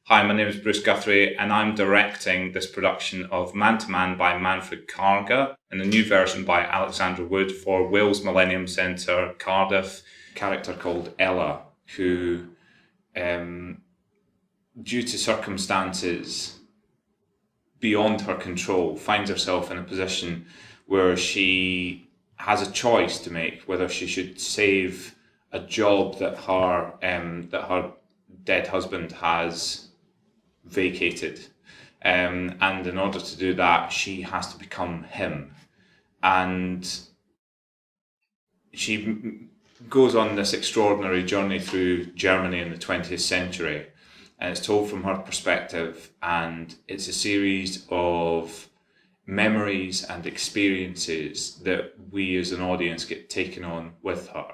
Hi, my name is Bruce Guthrie, and I'm directing this production of Man to Man by Manfred Karga and a new version by Alexandra Wood for Wales Millennium Centre, Cardiff. A character called Ella, who, due to circumstances beyond her control, finds herself in a position where she has a choice to make whether she should save a job that her dead husband has vacated, and in order to do that she has to become him, and she goes on this extraordinary journey through Germany in the 20th century, and it's told from her perspective, and it's a series of memories and experiences that we as an audience get taken on with her.